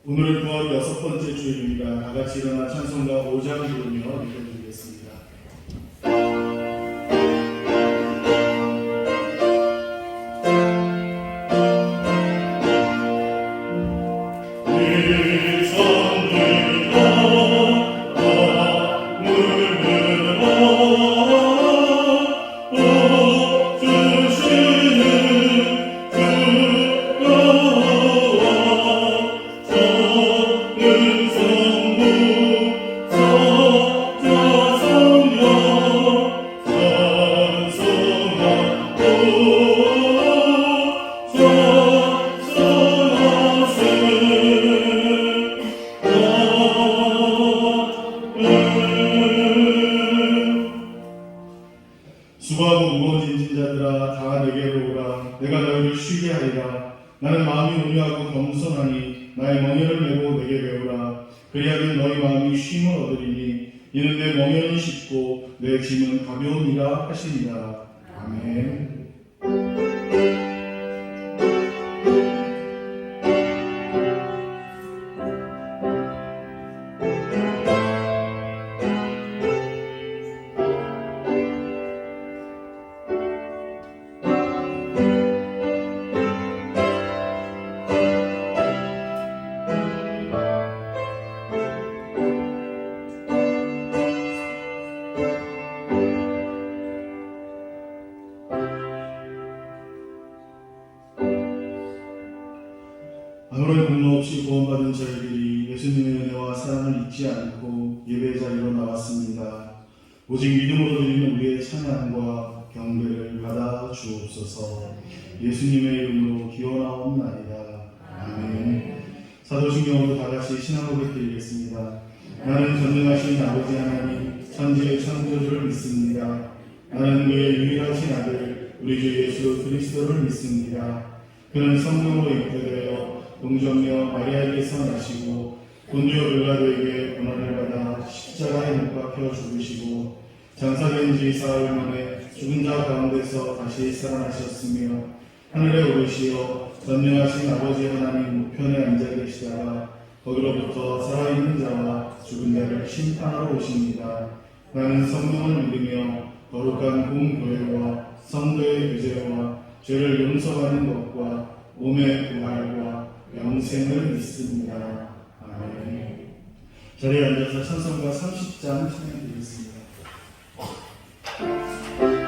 오늘은 9월 6번째 주일입니다. 다 같이 일어나 찬송가 5장 부르며 읽어드리겠습니다. 수고하고 무거운 짐진 자들아 다 내게로 오라. 내가 너희를 쉬게 하리라. 나는 마음이 온유하고 겸손하니 나의 멍에를 메고 내게 배우라. 그리하면 너희 마음이 쉼을 얻으리니 이는 내 멍에는 쉽고 내 짐은 가벼우니라 하시니라. 아멘. 아무런 공로 없이 구원받은 저희들이 예수님의 은혜와 사랑을 잊지 않고 예배 자리로 나왔습니다. 오직 믿음으로 드리는 우리의 찬양과 경배를 받아 주옵소서. 예수님의 이름으로 기원하옵나이다. 아멘. 사도신경으로 다 같이 신앙 고백 드리겠습니다. 나는 전능하신 아버지 하나님 천지의 창조주를 믿습니다. 나는 그의 유일하신 아들 우리 주 예수 그리스도를 믿습니다. 그는 성령으로 잉태되어 동정녀 마리아에게서 나시고 본디오 빌라도에게 고난을 받아 십자가에 못 박혀 죽으시고 장사된 지 사흘 만에 죽은 자 가운데서 다시 살아나셨으며 하늘에 오르시어 전능하신 아버지 하나님 우편에 앉아 계시다가 거기로부터 살아있는 자와 죽은 자를 심판하러 오십니다. 나는 성령을 믿으며 거룩한 공교회와 성도의 교제와 죄를 용서하는 것과 몸의 부활과 영생을 믿습니다. 아멘. 자리에 앉아서 찬송가 30장 찬양드리겠습니다. Oh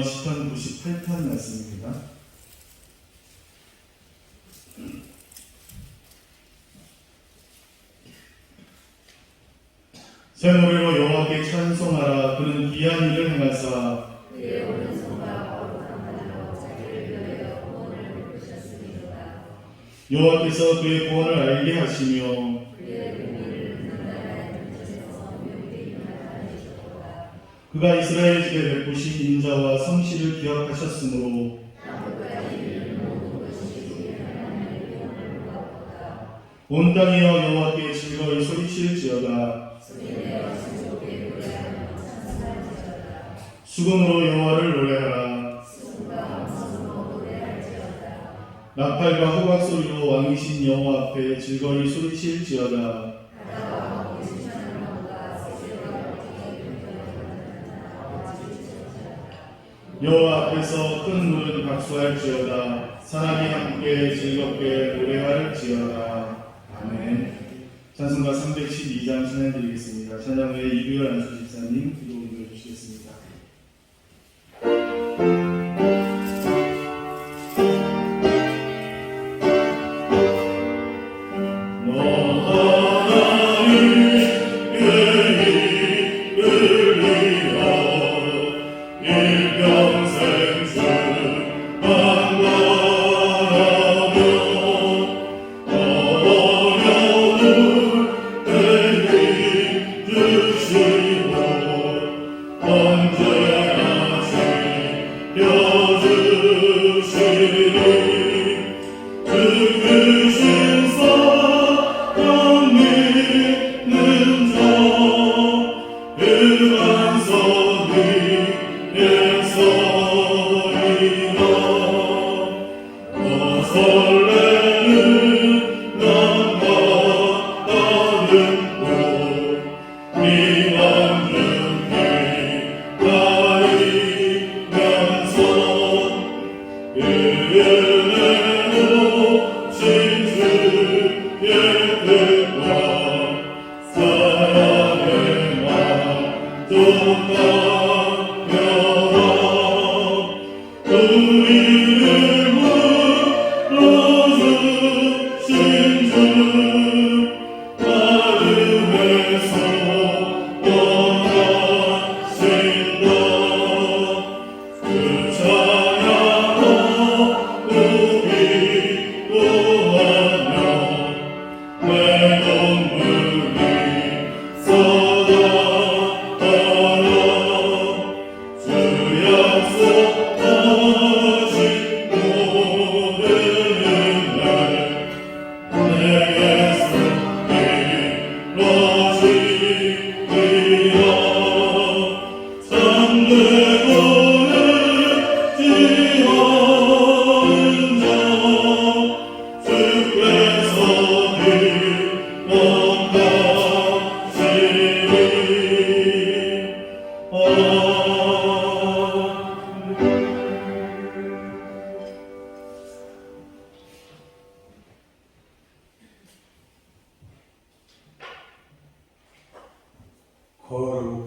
말씀은요, 시편 98편 말씀입니다. 새 노래로 여호와께 찬송하라. 그는 귀한 일을 행하사 그의 오른손과 거룩한 하늘로 자기를 위하여 구원을 베푸셨으리로다. 여호와께서 그의 구원을 알게 하시며 그의 국민을 그 나라의 문제에서 묘히 일어나리로다. 그가 이스라엘 집에 베푸신 인자와 성실을 기억하셨으므로 나무까지 이르는 모든 것이 주의 하나님의 구원을 보았도다. 온 땅이여 여호와께 즐거이 소리칠지어다. 소리내어 신족에 노래하며 찬송할지어다. 수금으로 여호와를 노래하라. 수금과 음성으로 노래할지어다. 나팔과 호각 소리로 왕이신 여호와 앞에 즐거이 소리칠지어다. 바다와 모든 천하만과 세계와 어떻게 불편하나 여호와 앞에서 큰 물은 박수할지어다. 사람이 함께 즐겁게 노래할지어다. 아멘. 찬송가 312장 찬양드리겠습니다. 찬양 후에 이규열 안수집사님 기도 인도해 주시겠습니다.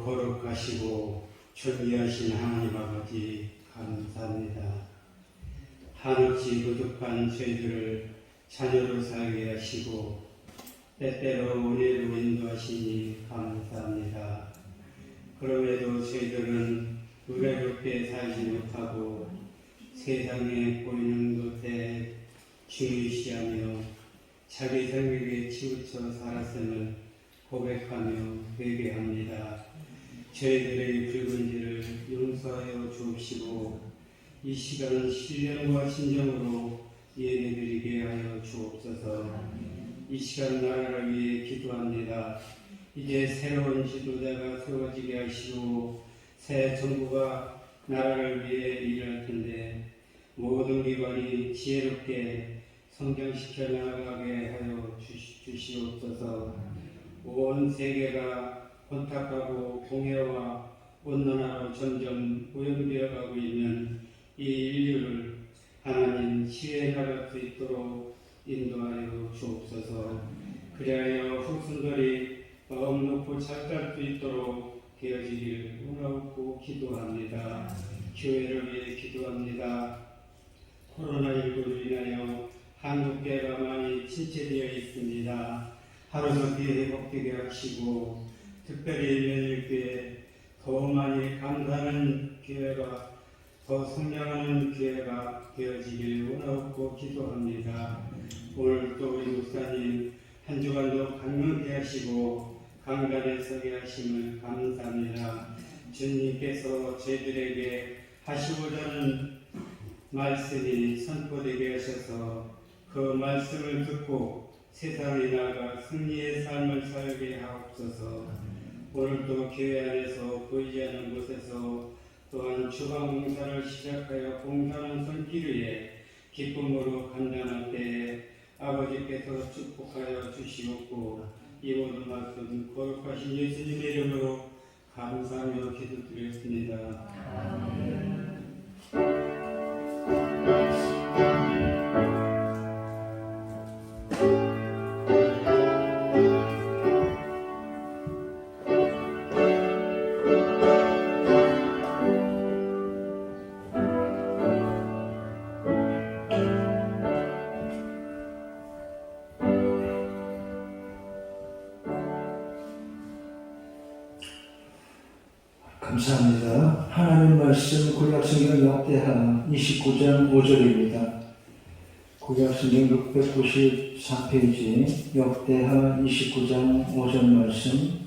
거룩하시고 존귀하신 하나님 아버지 감사합니다. 한없이 부족한 저희들을 자녀로 살게 하시고 때때로 은혜로 인도하시니 감사합니다. 그럼에도 저희들은 의뢰롭게 살지 못하고 세상에 보이는 것에 중요시하며 자기 생각에 치우쳐 살았음을 고백하며 회개합니다. 저희들의 붉은 죄를 용서하여 주옵시고 이 시간은 신령과 신정으로 예배드리게 하여 주옵소서. 이 시간 나라를 위해 기도합니다. 이제 새로운 지도자가 세워지게 하시고 새 정부가 나라를 위해 일할 텐데 모든 기관이 지혜롭게 성장시켜 나가게 하여 주시옵소서. 온 세계가 혼탁하고 공해와 온난화로 점점 오염되어 가고 있는 이 인류를 하나님 지혜 나갈 수 있도록 인도하여 주옵소서. 그리하여 후손들이 마음 놓고 잘 갈 수 있도록 되어지길 원하고 기도합니다. 교회를 위해 기도합니다. 코로나19로 인하여 한국교회가 많이 침체되어 있습니다. 하루속히 회복되게 하시고 특별히 매일교회 더 많이 감사하는 교회가 더 성장하는 교회가 되어지길 원하고 기도합니다. 오늘 또 우리 목사님 한 주간도 강력히 하시고 강단에 서게 하심을 감사합니다. 주님께서 저희들에게 하시고자 하는 말씀이 선포되게 하셔서 그 말씀을 듣고 세상에 나가 승리의 삶을 살게 하옵소서. 오늘도 교회 안에서 보이지 않는 곳에서 또한 주방 봉사를 시작하여 봉사하는 손길 위에 기쁨으로 감당할 때에 아버지께서 축복하여 주시옵고 이 모든 말씀 거룩하신 예수님의 이름으로 감사하며 기도드렸습니다. 감사합니다. 하나님 말씀 구약성경 역대하 29장 5절입니다. 구약성경 694페이지 역대하 29장 5절 말씀.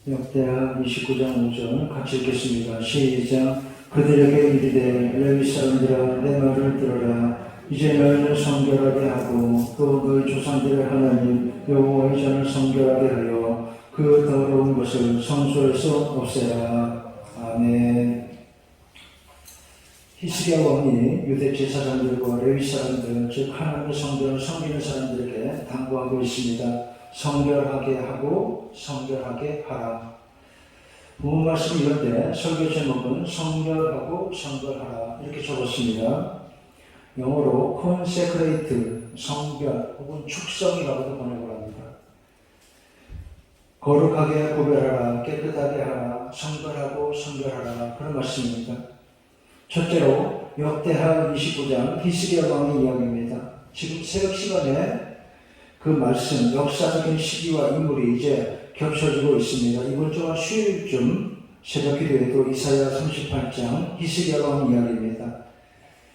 역대하 29장 5절 같이 읽겠습니다. 시작. 그들에게 이르되 레위 사람들아 내 말을 들어라. 이제 너희는 성결하게 하고 또 너희 조상들의 하나님 여호와의 전을 성결하게 하여 그 더러운 것을 성소에서 없애라. 아멘. 히스기야 왕이 유대 제사장들과 레위 사람들, 즉 하나님의 성전을 섬기는 사람들에게 당부하고 있습니다. 성결하게 하고 성결하게 하라. 부모 말씀 이런데 설교 제목은 성결하고 성결하라 이렇게 적었습니다. 영어로 consecrate, 성결 혹은 축성이라고도 번역을 합니다. 거룩하게 구별하라, 깨끗하게 하라, 성결하고 성결하라 그런 말씀입니다. 첫째로 역대하 29장 히스기야 왕의 이야기입니다. 지금 새벽 시간에 그 말씀, 역사적인 시기와 인물이 이제 겹쳐지고 있습니다. 이번 주와 수요일쯤 새벽 기도에도 이사야 38장 히스기야 왕 이야기입니다.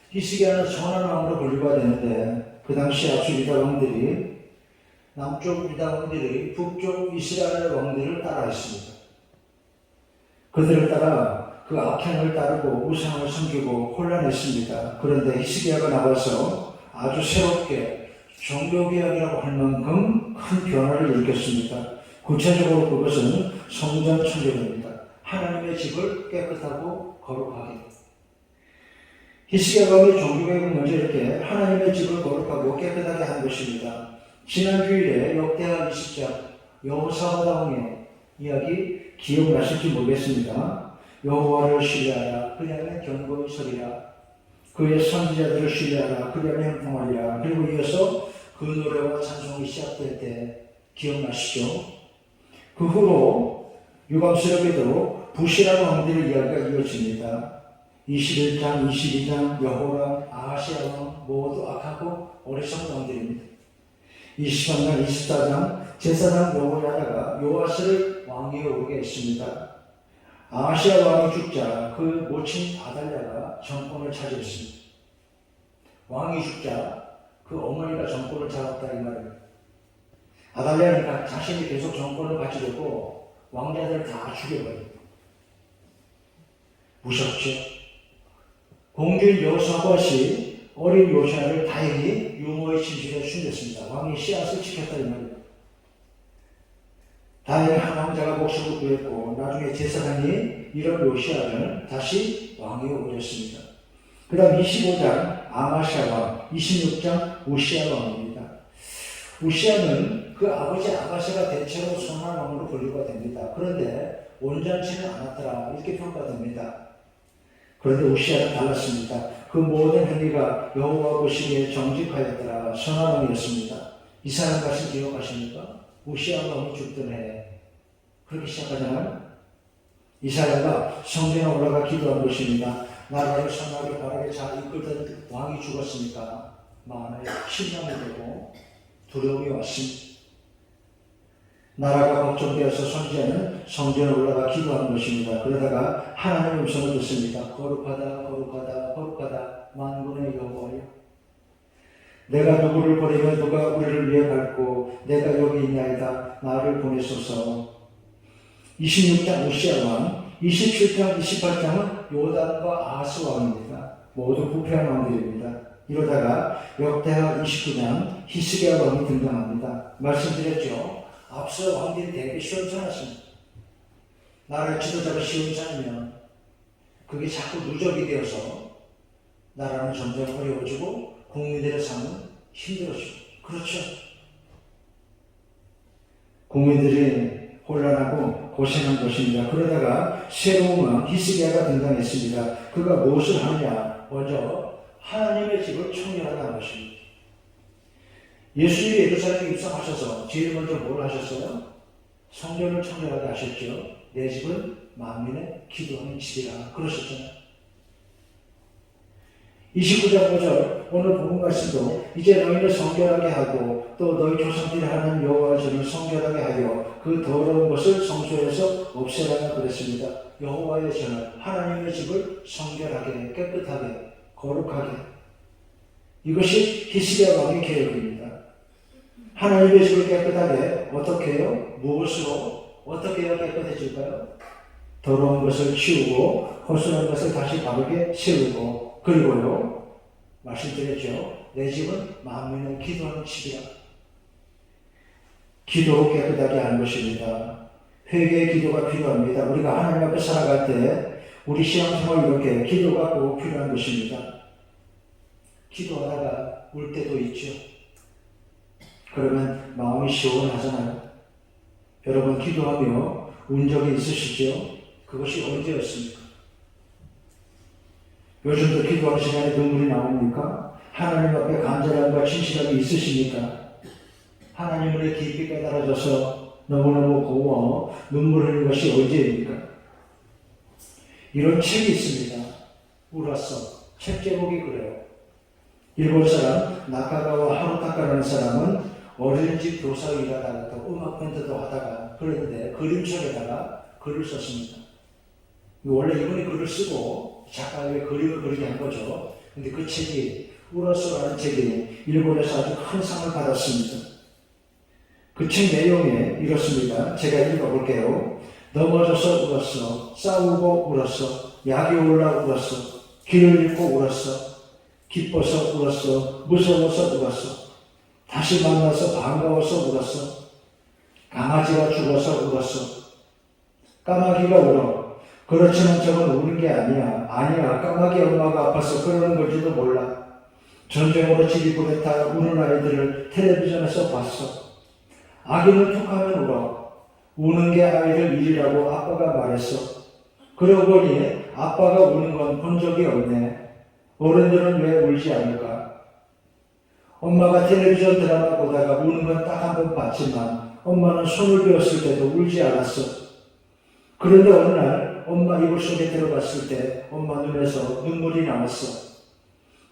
히스기야는 선한 왕으로 분류가 되는데 그 당시 앞서 유다 왕들이 남쪽 유다 왕들이 북쪽 이스라엘 왕들을 따라했습니다. 그들을 따라 그 악행을 따르고 우상을 섬기고 혼란했습니다. 그런데 히스기야가 나와서 아주 새롭게 종교개혁이라고 할 만큼 큰 변화를 일으켰습니다. 구체적으로 그것은 성전 청결입니다. 하나님의 집을 깨끗하고 거룩하게. 히스기야 왕의 종교개혁은 먼저 이렇게 하나님의 집을 거룩하고 깨끗하게 한 것입니다. 지난 주일에 역대하 20장 여호사밧 왕의 이야기 기억나실지 모르겠습니다. 여호와를 신뢰하라. 그의 안에 견고히 서리라. 그의 선지자들을 신뢰하라. 그의 안에 형통하리라. 그리고 이어서 그 노래와 찬송이 시작될 때 기억나시죠? 그 후로 유감스럽게도 부실한 왕들의 이야기가 이어집니다. 21장, 22장 여호람, 아하시야 왕 모두 악하고 어리석은 왕들입니다. 23장, 24장 제사장 여호야다가 요아스를 왕위에 오르게 했습니다. 아하시야 왕이 죽자 그 모친 아달랴가 정권을 차지했습니다. 왕이 죽자 그 어머니가 정권을 잡았다 이 말입니다. 아달랴니까 자신이 계속 정권을 가지려고 왕자들 다 죽여버립니다. 무섭죠? 공주인 여호사밧이 어린 요시야를 다행히 유모의 침실에 숨겼습니다. 왕이 씨앗을 지켰다 이 말입니다. 다행히 한 왕자가 목숨을 구했고 나중에 제사장이 이런 요시야를 다시 왕위에 올렸습니다. 그 다음 25장 아마시아 왕, 26장 우시야 왕입니다. 우시야는 그 아버지 아바스가 대체로 선한 왕으로 분류가 됩니다. 그런데 온전치는 않았더라 이렇게 평가됩니다. 그런데 우시야는 달랐습니다. 그 모든 행위가 여호와 보시기에 정직하였더라. 선한 왕이었습니다. 이 사람 말씀 기억하십니까? 우시야 왕이 죽던 해 그렇게 시작하잖아요. 이사야가 성전에 올라가 기도한 것입니다. 나라를 선하게 바르게 잘 이끌던 왕이 죽었으니까 마음에 심령이 되고 두려움이 왔습니다. 나라가 걱정되어서 선지자는 성전에 올라가 기도한 것입니다. 그러다가 하나님의 음성을 듣습니다. 거룩하다 거룩하다 거룩하다 만군의 여호와여, 내가 누구를 버리면 누가 우리를 위해 밟고 내가 여기 있나이다. 나를 보내소서. 26장 우시아 왕, 27장 28장은 요담과 아하스 왕입니다. 모두 부패한 왕들입니다. 이러다가 역대하 29장 히스기야 왕이 등장합니다. 말씀드렸죠. 앞서 왕들이 되게 시원찮았습니다. 나라의 지도자가 시원찮으면 그게 자꾸 누적이 되어서 나라는 점점 어려워지고 국민들의 삶은 힘들어지고, 그렇죠. 국민들이 혼란하고 고생한 것입니다. 그러다가 새로운 왕 히스기야가 등장했습니다. 그가 무엇을 하느냐? 먼저 하나님의 집을 청결하게 한 것입니다. 예수님이 예루살렘에 입성하셔서 제일 먼저 뭘 하셨어요? 성전을 청결하게 하셨죠. 내 집은 만민의 기도하는 집이라 그러셨잖아요. 29장 5절 오늘 본문 말씀도 이제 너희를 성결하게 하고 또 너희 조상들이 하는 여호와의 전을 성결하게 하여 그 더러운 것을 성소에서 없애라고 그랬습니다. 여호와의 전을, 하나님의 집을 성결하게, 깨끗하게, 거룩하게, 이것이 히스기야 왕의 계획입니다. 하나님의 집을 깨끗하게 어떻게 해요? 무엇으로? 어떻게 해야 깨끗해질까요? 더러운 것을 치우고 허술한 것을 다시 바르게 세우고, 그리고요, 말씀드렸죠. 내 집은 만민을 기도하는 집이라. 기도로 깨끗하게 하는 것입니다. 회개의 기도가 필요합니다. 우리가 하나님 앞에 살아갈 때 우리 신앙생활 이렇게 기도가 꼭 필요한 것입니다. 기도하다가 울 때도 있죠. 그러면 마음이 시원하잖아요. 여러분 기도하며 운 적이 있으시죠? 그것이 언제였습니까? 요즘도 기도하는 시간에 눈물이 나옵니까? 하나님 앞에 간절함과 진실함이 있으십니까? 하나님을 깊이 깨달아져서 너무너무 고마워 눈물 흘리는 것이 언제입니까? 이런 책이 있습니다. 울었어. 책 제목이 그래요. 일본 사람 나카가와 하루타카라는 사람은 어린이집 교사 일하다가 또 음악 밴드도 하다가 그런데 그림책에다가 글을 썼습니다. 원래 이분이 글을 쓰고 작가의 그림을 그리게 한 거죠. 근데 그 책이 울었어라는 책이 일본에서 아주 큰 상을 받았습니다. 그 책 내용에 이렇습니다. 제가 읽어볼게요. 넘어져서 울었어. 싸우고 울었어. 약이 올라 울었어. 길을 잃고 울었어. 기뻐서 울었어. 무서워서 울었어. 다시 만나서 반가워서 울었어. 강아지가 죽어서 울었어. 까마귀가 울어. 그렇지만 저건 우는 게 아니야. 아니야. 까마귀 엄마가 아파서 그러는 걸지도 몰라. 전쟁으로 집이 불에 우는 아이들을 텔레비전에서 봤어. 아기는 툭하면 울어. 우는 게 아이들 일이라고 아빠가 말했어. 그러고 보니 아빠가 우는 건 본 적이 없네. 어른들은 왜 울지 않을까? 엄마가 텔레비전 드라마 보다가 우는 건 딱 한 번 봤지만 엄마는 손을 베었을 때도 울지 않았어. 그런데 어느 날 엄마 이불 속에 들어갔을 때 엄마 눈에서 눈물이 나왔어.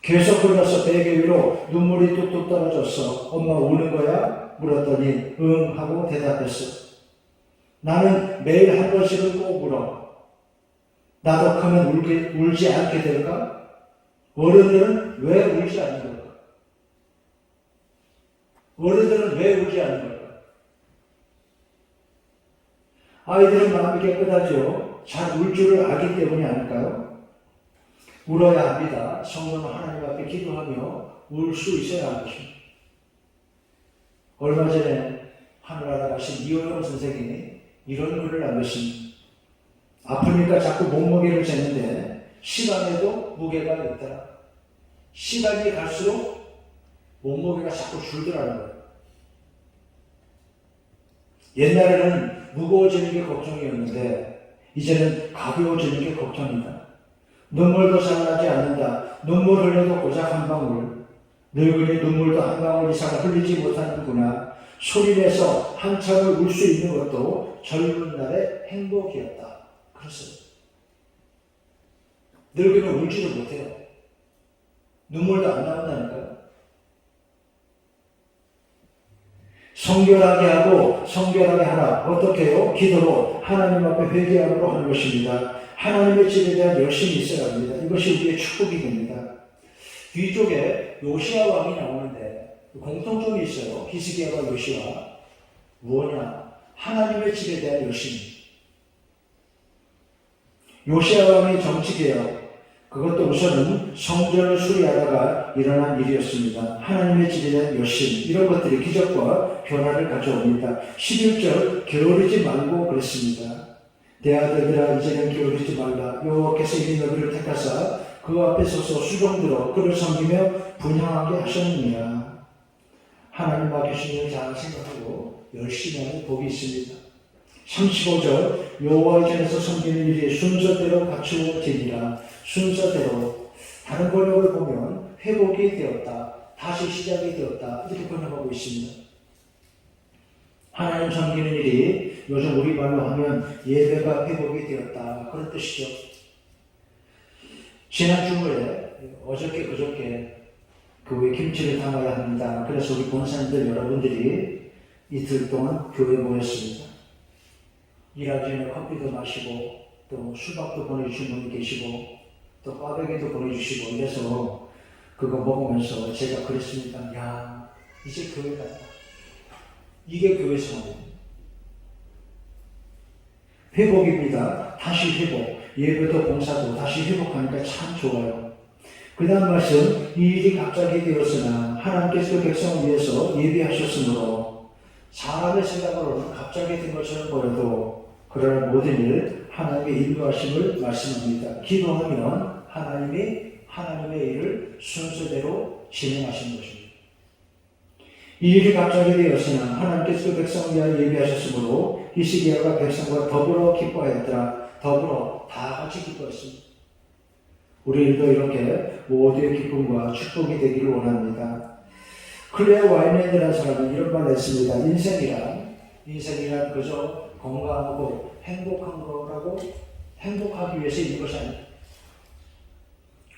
계속 흘러서 베개 위로 눈물이 뚝뚝 떨어졌어. 엄마 우는 거야? 물었더니 응 하고 대답했어. 나는 매일 한 번씩은 꼭 울어. 나도 크면 울지 않게 될까? 어른들은 왜 울지 않는 걸까? 어른들은 왜 울지 않는 걸까? 아이들은 마음이 깨끗하죠. 잘 울 줄을 알기 때문이 아닐까요? 울어야 합니다. 성도는 하나님 앞에 기도하며 울 수 있어야 하는 것입니다. 얼마 전에 하늘나라 가신 이호영 선생님이 이런 글을 남겼습니다. 아프니까 자꾸 몸무게를 재는데 시간에도 무게가 있더라. 시간이 갈수록 몸무게가 자꾸 줄더라는 거예요. 옛날에는 무거워지는 게 걱정이었는데 이제는 가벼워지는 게 걱정이다. 눈물도 잘 나지 않는다. 눈물 흘려도 고작 한 방울. 늙은이 눈물도 한 방울 이상 흘리지 못하는구나. 소리내서 한참을 울 수 있는 것도 젊은 날의 행복이었다. 그래서 늙으면 울지도 못해요. 눈물도 안 나온다니까요. 성결하게 하고 성결하게 하라. 어떻게 해요? 기도로 하나님 앞에 회개함으로 하는 것입니다. 하나님의 집에 대한 열심이 있어야 합니다. 이것이 우리의 축복이 됩니다. 뒤쪽에 요시야 왕이 나오는데 공통점이 있어요. 히스기야와 요시야. 뭐냐? 하나님의 집에 대한 열심. 요시야 왕의 정치개혁, 그것도 우선은 성전을 수리하다가 일어난 일이었습니다. 하나님의 집에 대한 열심, 이런 것들이 기적과 변화를 가져옵니다. 11절 게으르지 말고 그랬습니다. 내 아들들아 이제는 게으르지 말라. 여호와께서 이 너희를 택하사 그 앞에 서서 수종들어 그를 섬기며 분향하게 하셨느니라. 하나님 맡기신 일 잘 생각하고 열심히 하는 복이 있습니다. 35절 여호와의 전에서 섬기는 일이 순서대로 갖추어지니라. 순서대로 다른 번역을 보면 회복이 되었다, 다시 시작이 되었다, 이렇게 번역하고 있습니다. 하나님 섬기는 일이 요즘 우리 말로 하면 예배가 회복이 되었다, 그런 뜻이죠. 지난 주말에 어저께 그저께 교회 김치를 담아야 합니다. 그래서 우리 권사님들 여러분들이 이틀 동안 교회에 모였습니다. 일하기 전에 커피도 마시고 또 수박도 보내주신 분이 계시고 또 꽈배기도 보내주시고 이래서 그거 먹으면서 제가 그랬습니다. 야, 이제 교회 같다. 이게 교회 생활입니다. 회복입니다. 다시 회복. 예배도 봉사도 다시 회복하니까 참 좋아요. 그 다음 말씀, 이 일이 갑자기 되었으나 하나님께서 그 백성을 위해서 예비하셨으므로 사람의 생각으로는 갑자기 된 것처럼 보여도 그러나 모든 일 하나님의 인도하심을 말씀합니다. 기도하면 하나님이 하나님의 일을 순서대로 진행하시는 것입니다. 이 일이 갑자기 되었으나 하나님께서 그 백성을 위하여 예비하셨으므로 히스기야가 백성과 더불어 기뻐하였더라. 더불어 다 같이 기뻐했습니다. 우리도 이렇게 모두의 기쁨과 축복이 되기를 원합니다. 클레어 와이넨이라는 사람은 이런 말을 했습니다. 인생이란 그저 건강하고 행복한 거라고 행복하기 위해서 있는 것이 아니다.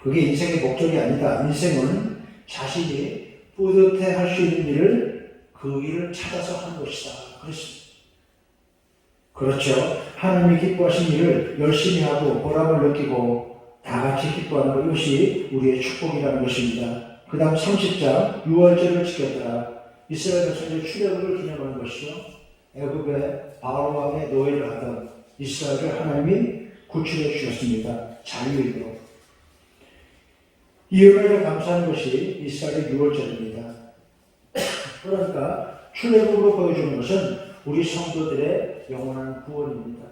그게 인생의 목적이 아니다. 인생은 자신이 뿌듯해 할 수 있는 일을 그 일을 찾아서 하는 것이다. 그렇습니다. 그렇죠. 하나님이 기뻐하신 일을 열심히 하고 보람을 느끼고 다 같이 기뻐하는 것, 이것이 우리의 축복이라는 것입니다. 그 다음 30장 6월절을 지켰더라. 이스라엘 백성들이 출애굽을 기념하는 것이죠. 애굽의 바로 왕의 노예를 하던 이스라엘을 하나님이 구출해 주셨습니다. 자유인으로. 이 은혜를 감사하는 것이 이스라엘의 6월절입니다. 그러니까 출애굽으로 보여주는 것은 우리 성도들의 영원한 구원입니다.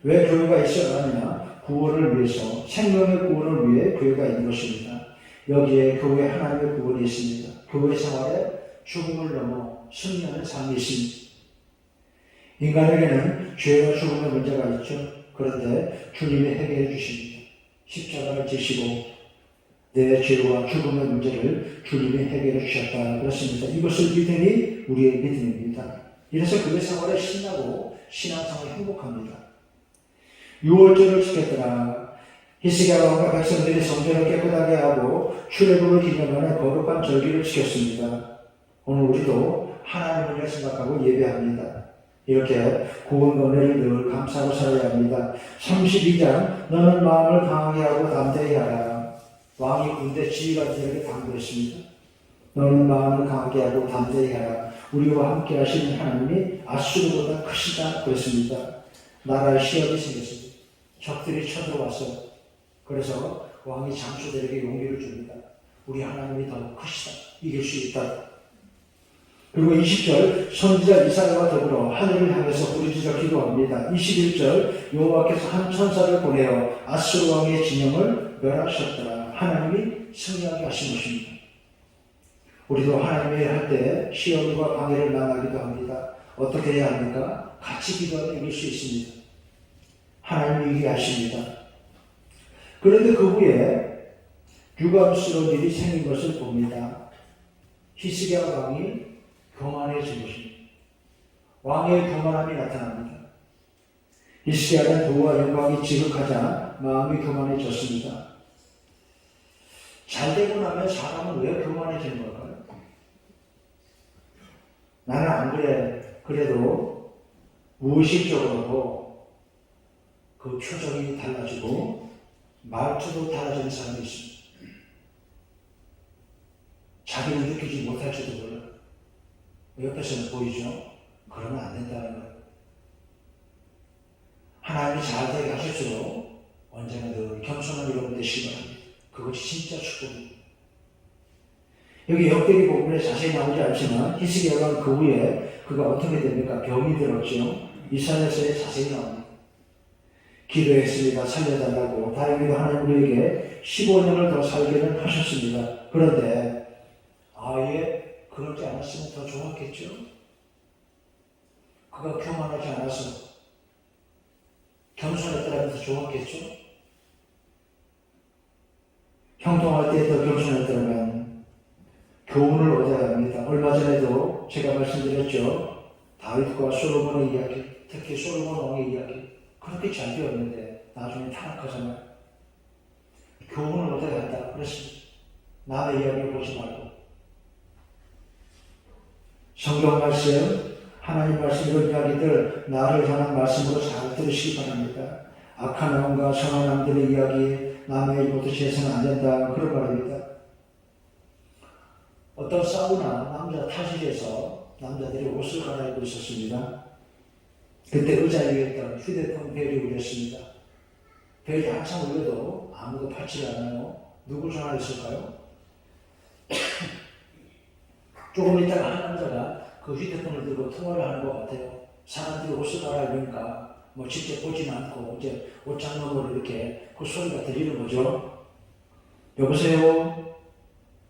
왜 교회가 있어야 하느냐? 구원을 위해서, 생명의 구원을 위해 교회가 있는 것입니다. 여기에 교회 하나님의 구원이 있습니다. 교회 생활에 죽음을 넘어 승리하는 삶이 있습니다. 인간에게는 죄와 죽음의 문제가 있죠. 그런데 주님이 해결해 주십니다. 십자가를 지시고 내 죄와 죽음의 문제를 주님이 해결해 주셨다. 그렇습니다. 이것을 믿으니 우리의 믿음입니다. 이래서 교회 생활에 신나고 신앙생활에 행복합니다. 6월절을 지켰더라. 히스기야 왕과 백성들이 성전을 깨끗하게 하고 출애굽을 기념하는 거룩한 절기를 지켰습니다. 오늘 우리도 하나님을 생각하고 예배합니다. 이렇게 구원과 은혜를 늘 감사하고 살아야 합니다. 32장 너는 마음을 강하게 하고 담대히 하라. 왕이 군대 지휘관들에게 당부했습니다. 너는 마음을 강하게 하고 담대히 하라. 우리와 함께 하시는 하나님이 아수르보다 크시다 그랬습니다. 나라에 시험이 생겼습니다. 적들이 쳐들어와서 그래서 왕이 장수들에게 용기를 줍니다. 우리 하나님이 더 크시다. 이길 수 있다. 그리고 20절 선지자 이사야와 더불어 하늘을 향해서 부르짖어 기도합니다. 21절 여호와께서 한 천사를 보내어 아수르 왕의 진영을 멸하셨더라. 하나님이 승리하게 하신 것입니다. 우리도 하나님의 일 할 때 시험과 방해를 만나기도 합니다. 어떻게 해야 합니까? 같이 기도하면 이길 수 있습니다. 하나님이 이기게 하십니다. 그런데 그 후에 유감스러운 일이 생긴 것을 봅니다. 히스기야 왕이 교만해진 것입니다. 왕의 교만함이 나타납니다. 히스기야는 부와 영광이 지극하자 마음이 교만해졌습니다. 잘 되고 나면 사람은 왜 교만해지는 걸까요? 나는 안 그래. 그래도 무의식적으로도 그 표정이 달라지고 말투도 달라지는 사람이 있습니다. 자기는 느끼지 못할지도 몰라. 옆에서는 보이죠? 그러면 안 된다는 거예요. 하나님이 잘 되게 하실수록 언제나 늘 겸손한 여러분 되시기 바랍니다. 그것이 진짜 축복입니다. 여기 역대기 부분에 자세히 나오지 않지만 히스기야가 그 후에 그가 어떻게 됩니까? 병이 들었죠. 이사야서에 자세히 나옵니다. 기도했습니다. 살려달라고. 다행히도 하나님 우리에게 15년을 더 살게는 하셨습니다. 그런데 아예 그러지 않았으면 더 좋았겠죠. 그가 교만하지 않아서 겸손했더라면 더 좋았겠죠. 형통할 때 더 겸손했더라면 교훈을 얻어야 합니다. 얼마 전에도 제가 말씀드렸죠. 다윗과 솔로몬의 이야기, 특히 솔로몬 왕의 이야기 그렇게 잘 되었는데 나중에 타락하잖아요. 교훈을 얻어야 한다. 그렇습니다. 남의 이야기를 보지 말고 성경 말씀, 하나님 말씀 이런 이야기들 나를 향한 말씀으로 잘 들으시기 바랍니다. 악한 왕과 선한 왕들의 이야기 남의 일부터 재서는 안 된다. 그런 말입니다. 어떤 사우나 남자 탈실에서 남자들이 옷을 갈아입고 있었습니다. 그때 의자 위에 있던 휴대폰 벨이 울렸습니다. 벨이 한참 울려도 아무도 받지를 않아요. 누구 전화했을까요? 조금 있다가 한 남자가 그 휴대폰을 들고 통화를 하는 것 같아요. 사람들이 옷을 갈아입으니까 뭐 직접 보지는 않고 이제 옷장롱으로 이렇게 그 소리가 들리는 거죠. 여보세요?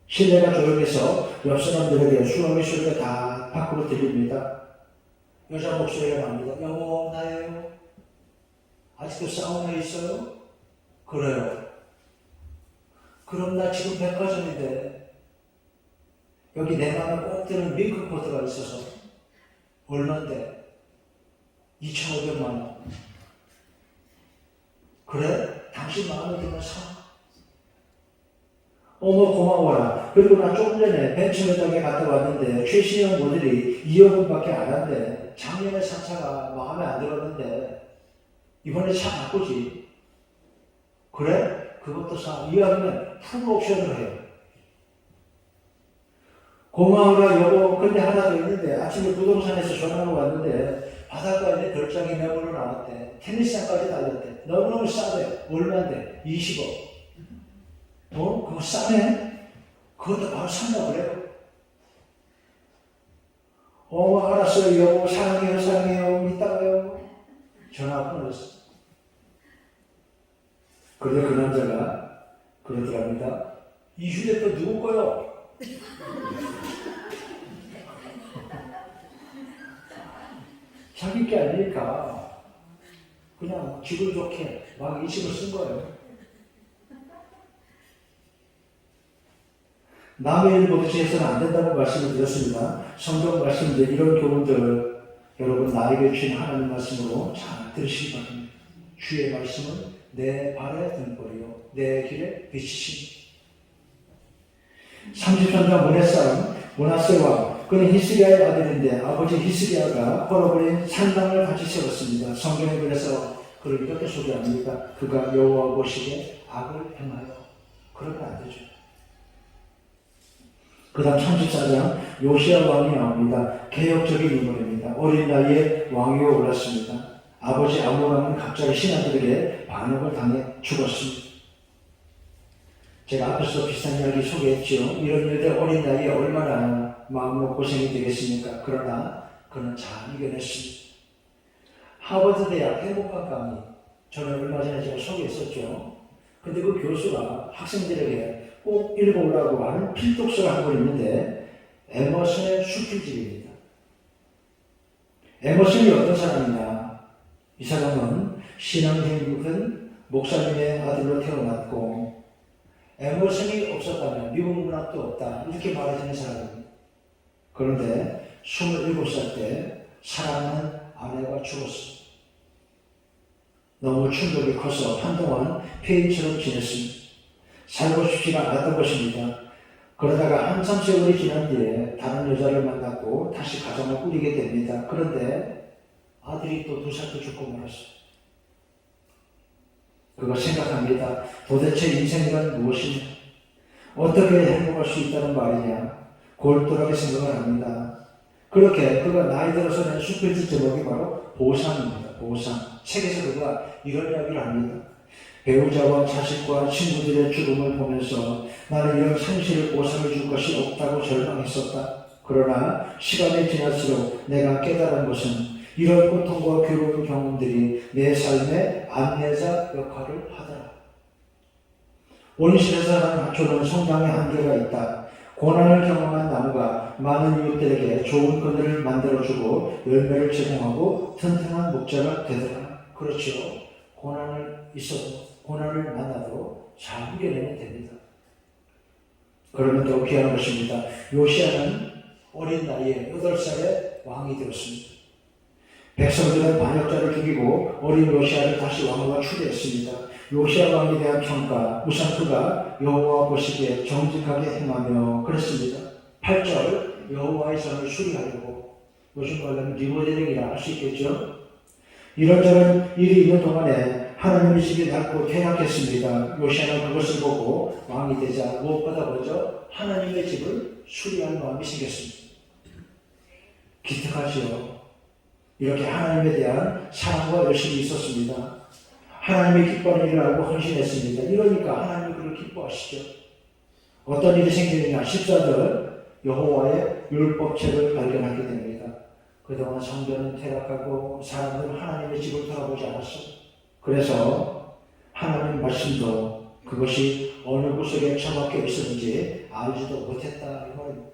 실내가 조용해서 옆 사람들에게 수렁의 소리가 다 밖으로 들립니다. 여자 목소리가 나옵니다. 여보, 나예요. 아직도 사우나에 있어요? 그래요. 그럼 나 지금 백화점인데 여기 내 마음에 꼭 드는 밍크 코트가 있어서 얼만데? 2,500만 원. 그래? 당신 마음에 들면 사. 어머 고마워라. 그리고 나 조금 전에 벤츠 매장에 갔다 왔는데 최신형 모델이 2억 원밖에 안 한대. 작년에 산 차가 마음에 안 들었는데 이번에 차 바꾸지. 그래? 그것도 사. 이왕이면 풀 옵션을 해요. 고마워라 여보. 근데 하나 더 있는데 아침에 부동산에서 전화가 왔는데 바닷가에 있는 별장이 매물로 나왔대. 테니스장까지 달렸대. 너무너무 싸대. 얼마인데? 20억. 그거 싸네? 그것도 바로 산다고 그래요. 알았어요 여보. 사랑해요 사랑해요. 이따가요. 전화 끊었어. 그런데 그 남자가 그러더랍니다. 이 휴대폰 누구 거요? 자기 게 아니니까 그냥 기분 좋게 막 인식을 쓴 거예요. 남의 일 보듯이 해서는 안 된다고 말씀을 드렸습니다. 성경 말씀들 이런 교훈들 여러분 나에게 주신 하나님 말씀으로 잘 들으시기 바랍니다. 주의 말씀은 내 발의 등불이요 내 길의 빛이십니다. 33장 므낫세 왕 그는 히스기야의 아들인데 아버지 히스기야가 벌어버린 산당을 같이 세웠습니다. 성경에 그래서 그를 이렇게 소개합니다. 그가 여호와 보시기에 악을 행하여. 그러면 안 되죠. 그 다음 34장 요시야 왕이 나옵니다. 개혁적인 인물입니다. 어린 나이에 왕위에 올랐습니다. 아버지 아몬 왕은 갑자기 신하들에게 반역을 당해 죽었습니다. 제가 앞에서 비슷한 이야기 소개했죠. 이런 일들 어린 나이에 얼마나 마음으로 고생이 되겠습니까? 그러나 그는 잘 이겨냈습니다. 하버드 대학 행복학 강의 저는 얼마 전에 제가 소개했었죠. 근데 그 교수가 학생들에게 꼭 읽어보라고 하는 필독서가 한 권 있는데 에머슨의 수필집입니다. 에머슨이 어떤 사람이냐? 이 사람은 신앙생활 큰 목사님의 아들로 태어났고 에머슨이 없었다면 미국 문학도 없다 이렇게 말해주는 사람입니다. 그런데 27살 때 사랑하는 아내가 죽었습니다. 너무 충격이 커서 한동안 폐인처럼 지냈습니다. 살고 싶지가 않았던 것입니다. 그러다가 한참 세월이 지난 뒤에 다른 여자를 만났고 다시 가정을 꾸리게 됩니다. 그런데 아들이 또 2살 때 죽고 말았어요. 그거 생각합니다. 도대체 인생이란 무엇이냐? 어떻게 행복할 수 있다는 말이냐? 골똘하게 생각을 합니다. 그렇게 그가 나이 들어서 낸 수필지 제목이 바로 보상입니다. 보상. 책에서 그가 이런 이야기를 합니다. 배우자와 자식과 친구들의 죽음을 보면서 나는 이런 현실을 보상을 줄 것이 없다고 절망했었다. 그러나 시간이 지날수록 내가 깨달은 것은 이런 고통과 괴로운 경험들이 내 삶의 안내자 역할을 하더라. 온실에서 난 화초는 성장의 한계가 있다. 고난을 경험한 나무가 많은 이웃들에게 좋은 그늘을 만들어주고 열매를 제공하고 튼튼한 목자가 되더라. 그렇죠. 고난을 만나도 잘 이겨내면 됩니다. 그러면 더 귀한 것입니다. 요시아는 어린 나이에 8살에 왕이 되었습니다. 백성들은 반역자를 죽이고 어린 요시아를 다시 왕으로 추대했습니다. 요시아 왕에 대한 평가, 우선 그가 여호와 보시기에 정직하게 행하며 그랬습니다. 8절 여호와의 전을 수리하려고, 요즘 말하면 리모델링이라 할 수 있겠죠. 이런저런 일이 있는 동안에 하나님의 집이 낡고 퇴락했습니다. 요시아는 그것을 보고 왕이 되자 무엇보다 먼저 하나님의 집을 수리할 마음이 생겼습니다. 기특하지요. 이렇게 하나님에 대한 사랑과 열심이 있었습니다. 하나님의 기뻐하는 일을 알고 헌신했습니다. 이러니까 하나님이 그를 기뻐하시죠. 어떤 일이 생기느냐? 14절 여호와의 율법책을 발견하게 됩니다. 그동안 성전은 퇴락하고 사람들은 하나님의 집을 돌아보지 않았어요. 그래서 하나님 말씀도 그것이 어느 구석에 처박혀 있었는지 알지도 못했다 이 말입니다.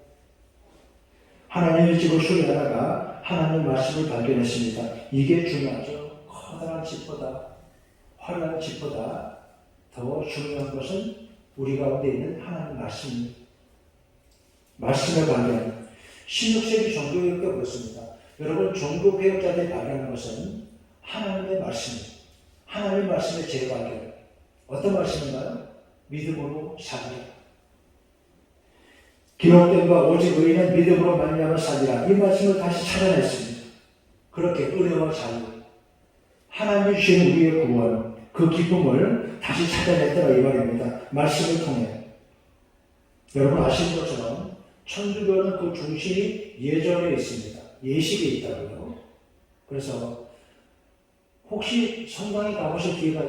하나님의 집을 수리하다가 하나님 말씀을 발견했습니다. 이게 중요하죠. 커다란 집보다, 화려한 집보다 더 중요한 것은 우리 가운데 있는 하나님 말씀입니다. 말씀의 발견. 16세기 종교개혁도 그렇습니다. 여러분, 종교개혁자들이 발견한 것은 하나님의 말씀입니다. 하나님의 말씀의 재발견. 어떤 말씀인가요? 믿음으로 살리라. 기록된 바 오직 의인은 믿음으로 말미암아 살리라. 이 말씀을 다시 찾아냈습니다. 그렇게 은혜와 자유, 하나님이 주신 우리의 구원, 그 기쁨을 다시 찾아냈더라 이 말입니다. 말씀을 통해. 여러분 아시는 것처럼 천주교는 그 중심이 예전에 있습니다. 예식에 있다고요. 그래서 혹시 성당에 가보실 기회가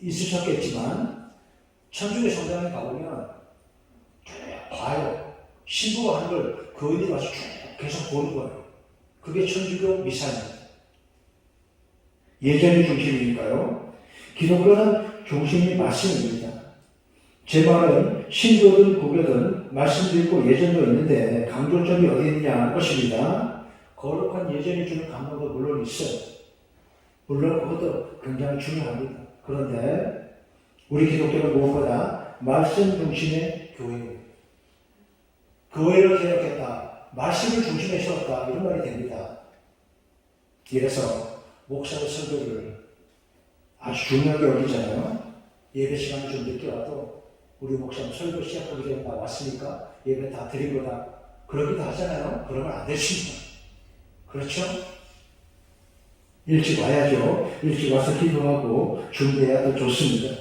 있으셨겠지만 천주교 성당에 가보면 쭉 봐요. 신부가 하는 걸 거인이 와서 쭉 계속 보는 거예요. 그게 천주교 미사입니다. 예전이 중심이니까요. 기독교는 중심이 말씀입니다. 제 말은 신교든 구교든 말씀도 있고 예전도 있는데 강조점이 어디 있느냐 할 것입니다. 거룩한 예전이 주는 감동도 물론 있어요. 물론 그것도 굉장히 중요합니다. 그런데 우리 기독교는 무엇보다 말씀 중심의 교회입니다. 교회를 개혁했다. 말씀을 중심에 세웠다. 이런 말이 됩니다. 이래서 목사의 설교를 아주 중요하게 여기잖아요. 예배 시간이 좀 늦게 와도 우리 목사님 설교 시작하기 전에 나 왔으니까 예배 다 드린 거다. 그러기도 하잖아요. 그러면 안 되십니다. 그렇죠? 일찍 와야죠. 일찍 와서 기도하고 준비해야 더 좋습니다.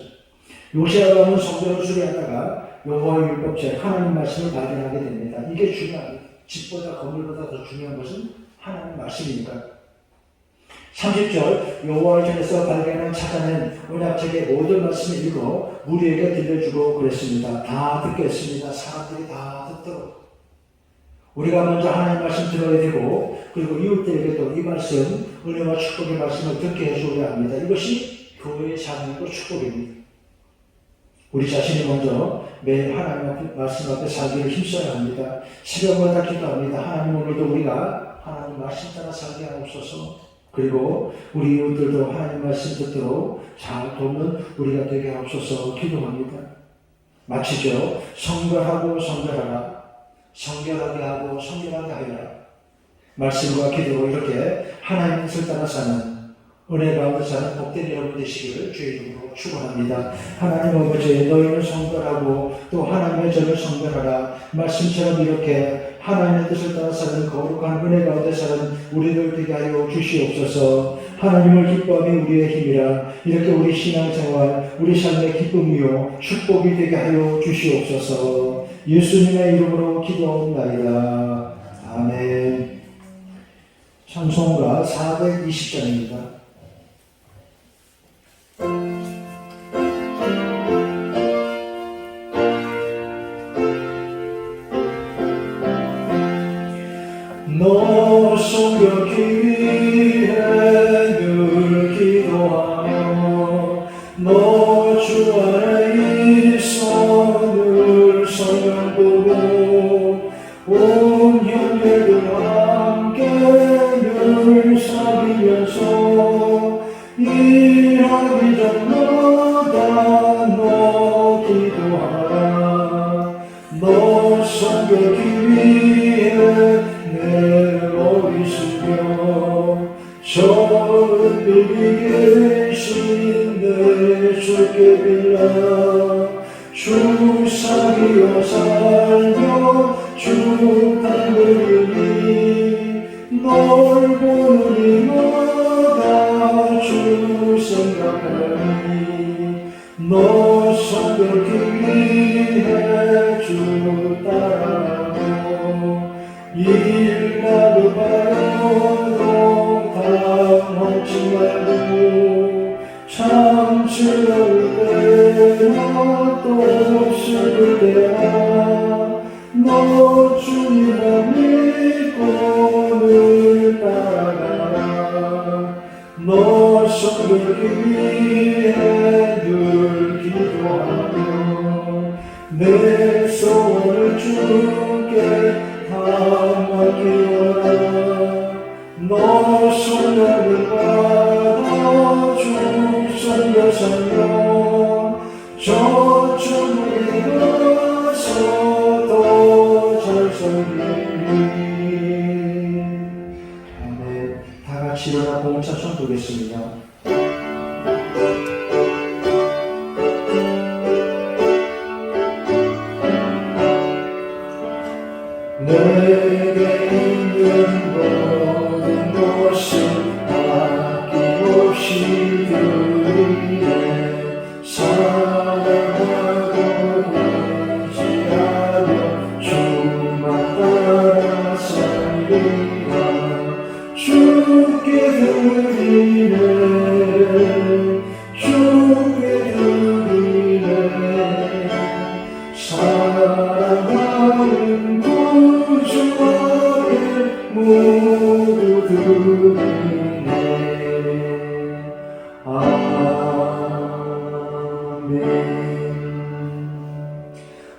요시아 왕은 성전을 수리하다가 여호와의 율법책 하나님 말씀을 발견하게 됩니다. 이게 중요합니다. 집보다 건물보다 더 중요한 것은 하나님 말씀이니까. 30절 여호와의 전에서 발견한 찾아낸 언약책의 모든 말씀을 읽어 무리에게 들려주고 그랬습니다. 다 듣겠습니다. 사람들이 다 듣도록. 우리가 먼저 하나님 말씀 들어야 되고 그리고 이웃들에게도 이 말씀, 은혜와 축복의 말씀을 듣게 해주어야 합니다. 이것이 교회의 사명이고 축복입니다. 우리 자신이 먼저 매일 하나님 말씀 앞에 살기를 힘써야 합니다. 새벽마다 기도합니다. 하나님 오늘도 우리가 하나님 말씀 따라 살게 하옵소서. 그리고 우리 이웃들도 하나님 말씀 듣도록 잘 돕는 우리가 되게 하옵소서 기도합니다. 마치죠. 성결하고 성결하라. 성결하게 하고 성결하게 하여라. 말씀과 기도로 이렇게 하나님의 뜻을 따라 사는 은혜 가운데 사는 복된 여러분 되시기를 주의 이름으로 축원합니다. 하나님 아버지, 너희는 성별하고 또 하나님의 전을 성별하라. 말씀처럼 이렇게 하나님의 뜻을 따라 사는 거룩한 은혜 가운데 사는 우리들 되게 하여 주시옵소서. 하나님을 기뻐함이 우리의 힘이라. 이렇게 우리 신앙생활, 우리 삶의 기쁨이요 축복이 되게 하여 주시옵소서. 예수님의 이름으로 기도하옵나이다. 아멘. 찬송가 420장입니다. 너 성벽기 위해 늘 기도하며 너 주 안에 있어 늘 성경 보고 온 형제들과 함께 늘 사귀면서 일하기 전마다 너 기도하라. 너 성벽기 위해 내 머리 숙여 저 은빛이 계신 내 주께 빌라. 주 사귀어 살며 주 담그리니 널 보는 이마다 주 생각하니 너 성벽기 위해 주 따라가며 일나도 봐도 당황치 말고 참 즐거울 때나 또 슬플 때나 너 주님만 믿고 늘 따라가라. 너 성벽기 위해 늘 기도하며 내 소원을 주께 다 맡기어라. 너 손을 받아 주 손을 살며 저쪽에 가서 더 잘 살리니. 아멘. 다 같이 일어나 봉찬송 부르겠습니다. 내게 있는 모든 것을 아낌없이 드리네. 사랑하고 의지하며 주만 따라 살리라. 주께 드리네. 주께 드리네. 사랑하는 구주 앞에 모두 드리네. 아멘.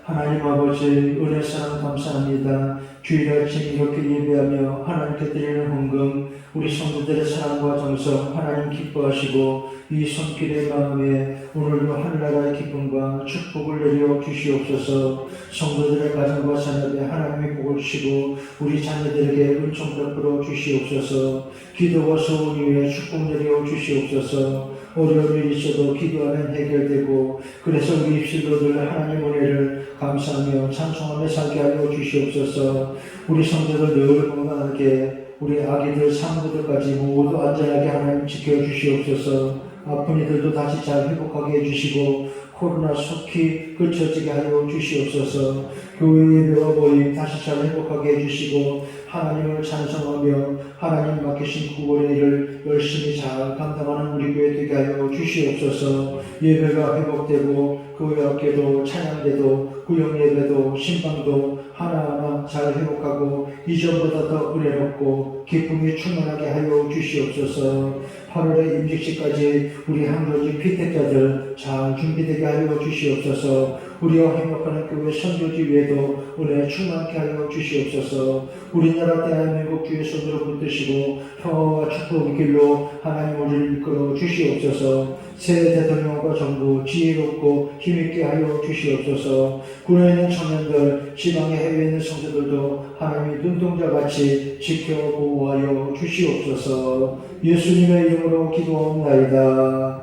하나님 아버지 은혜 사랑 감사합니다. 주일 아침 이렇게 예배하며 하나님께 드리는 헌금 우리 성도들의 사랑과 정성 하나님 기뻐하시고 이 손길의 마음에 오늘도 하늘나라의 기쁨과 축복을 내려 주시옵소서. 성도들의 가정과 자녀에 하나님의 복을 주시고 우리 자녀들에게 은총 베풀어 주시옵소서. 기도와 소원 위에 축복 내려 주시옵소서. 어려운 일이 있어도 기도하면 해결되고 그래서 우리 입술로들 하나님의 은혜를 감사하며 찬송하며 살게 하여 주시옵소서. 우리 성도들 늘 건강하게 우리 아기들 산모들까지 모두 안전하게 하나님 지켜주시옵소서. 아픈 이들도 다시 잘 회복하게 해주시고 코로나 속히 그쳐지게 하여 주시옵소서. 교회 예배와 모임 다시 잘 회복하게 해주시고 하나님을 찬송하며 하나님 맡기신 구원의 일을 열심히 잘 감당하는 우리 교회 되게 하여 주시옵소서. 예배가 회복되고 교회 학교도 찬양대도 구역 예배도 신방도 하나하나 잘 회복하고 이전보다 더 은혜롭고 기쁨이 충만하게 하여 주시옵소서. 8월의 임직식까지 우리 한교직 피택자들 잘 준비되게 하여 주시옵소서. 우리와 행복하는 교회 선교지 외에도 은혜 충만케 하여 주시옵소서. 우리나라 대한민국 주의 손으로 붙드시고 평화와 축복의 길로 하나님 우리를 이끌어 주시옵소서. 새 대통령과 정부 지혜롭고 힘있게 하여 주시옵소서. 군에 있는 청년들, 지방의 해외에 있는 성도들도 하나님의 눈동자같이 지켜 보호하여 주시옵소서. 예수님의 이름으로 기도하옵나이다.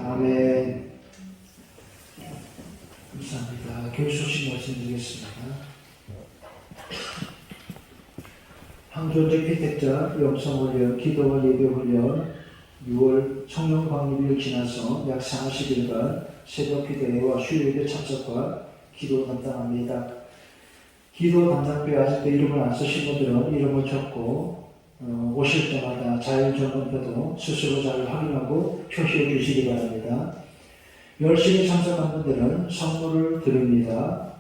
아멘. 감사합니다. 교회 소식 말씀드리겠습니다. 항존직 피택자 영성훈련 기도와 예배훈련 6월 청년 광립을 지나서 약 40일간 새벽 기도회와 수요일에 참석과 기도 담당합니다. 기도 담당표에 아직도 이름을 안 쓰신 분들은 이름을 적고 오실 때마다 자율점검표도 스스로 잘 확인하고 표시해 주시기 바랍니다. 열심히 참석한 분들은 선물을 드립니다.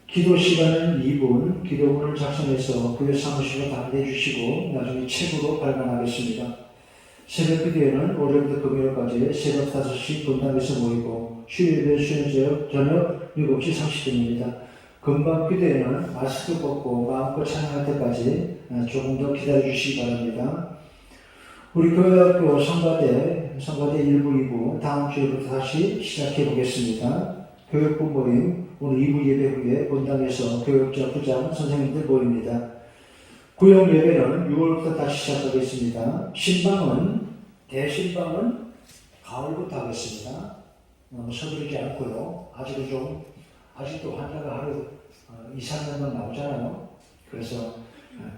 기도 시간은 2분, 기도문을 작성해서 교회 사무실로 담내 주시고 나중에 책으로 발간하겠습니다. 새벽 기도회는 월요일부터 금요일까지 새벽 5시 분당에서 모이고 수요일에 수요일 저녁 7시 30분입니다. 금방 기도회는 마스크 벗고 마음껏 찬양할 때까지 조금 더 기다려주시기 바랍니다. 우리 교회학교 성가대 1부, 2부 다음 주에부터 다시 시작해 보겠습니다. 교육부 모임 오늘 2부 예배 후에 본당에서 교육자, 부장, 선생님들 모입니다. 구역 예배는 6월부터 다시 시작하겠습니다. 대신방은 가을부터 하겠습니다. 너무 서두르지 않고요. 아직도 환자가 하루 2, 3년만 나오잖아요. 그래서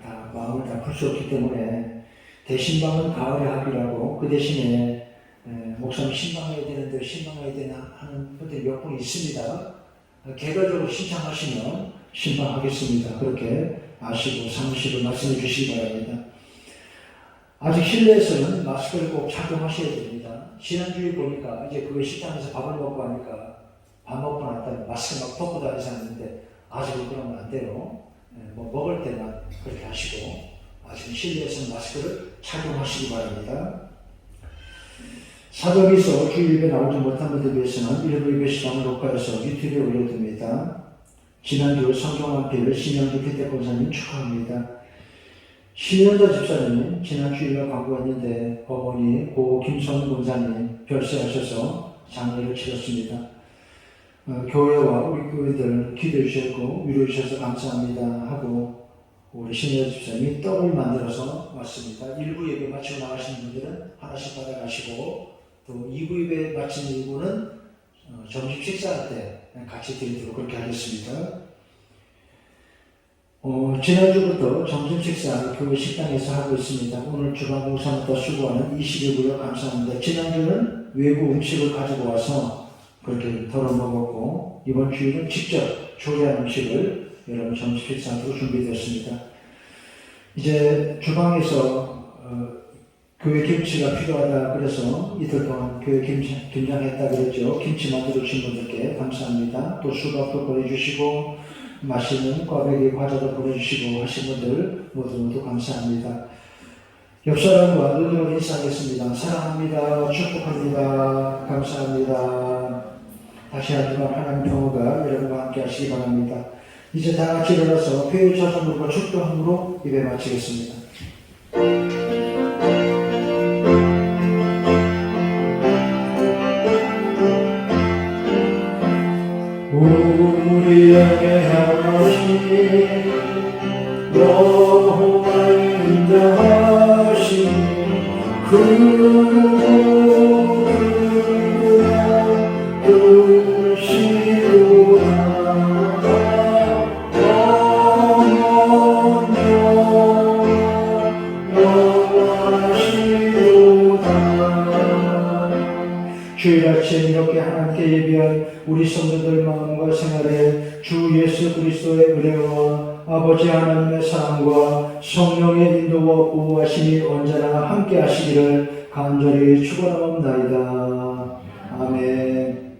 다 마음을 다 풀 수 없기 때문에 대신방은 가을에 하기라고 그 대신에 목사님 신방해야 되는데 신방해야 되나 하는 분들이 몇 분 있습니다. 개별적으로 신청하시면 신방하겠습니다. 그렇게 아시고 사무실을 말씀해 주시기 바랍니다. 아직 실내에서는 마스크를 꼭 착용하셔야 됩니다. 지난주에 보니까 이제 그게 식당에서 밥을 먹고 하니까 밥 먹고 났다면 마스크 막 벗고 다니셨는데 아직은 그러면 안 돼요. 먹을 때만 그렇게 하시고 아직은 실내에서는 마스크를 착용하시기 바랍니다. 사덕에서 주일에 나오지 못한 분들 위해서는 일부 예배 시간을 녹화해서 유튜브에 올려둡니다. 지난주 성경한필 신영주 피태권사님 축하합니다. 신현자 집사님 지난 주일날 광고했는데 어머니 고 김선 권사님 별세하셔서 장례를 치렀습니다. 교회와 우리 교회들 기도해 주셨고 위로해 주셔서 감사합니다 하고 우리 신현자 집사님이 떡을 만들어서 왔습니다. 1부 예배 마치고 나가시는 분들은 하나씩 받아가시고 또 2부 예배 마친 이후는 점심 식사할 때 같이 드리도록 그렇게 하겠습니다. 지난주부터 점심 식사 교회 식당에서 하고 있습니다. 오늘 주방 봉사부터 수고하는 이식이고요. 감사합니다. 지난주는 외부 음식을 가지고 와서 그렇게 덜어 먹었고 이번 주일은 직접 조리한 음식을 여러분 점심 식사로 준비되었습니다. 이제 주방에서 교회 김치가 필요하다 그래서 이틀 동안 교회 김장했다 그랬죠. 김치 만들어 주신 분들께 감사합니다. 또 수박도 보내주시고 맛있는 꽈배기 과자도 보내주시고 하신 분들 모두 감사합니다. 옆 사람과 눈으로 인사하겠습니다. 사랑합니다. 축복합니다. 감사합니다. 다시 한번 하나님 평화가 여러분과 함께 하시기 바랍니다. 이제 다 같이 일어나서 회의 자성물과 축도함으로 예배 마치겠습니다. 우리에게 하신 여호와의 인자하신 그 주일 아침 이렇게 하나님께 예비한 우리 성도들 마음과 생활에 주 예수 그리스도의 은혜와 아버지 하나님의 사랑과 성령의 인도와 보호하심이 언제나 함께 하시기를 간절히 축원하옵나이다. 아멘.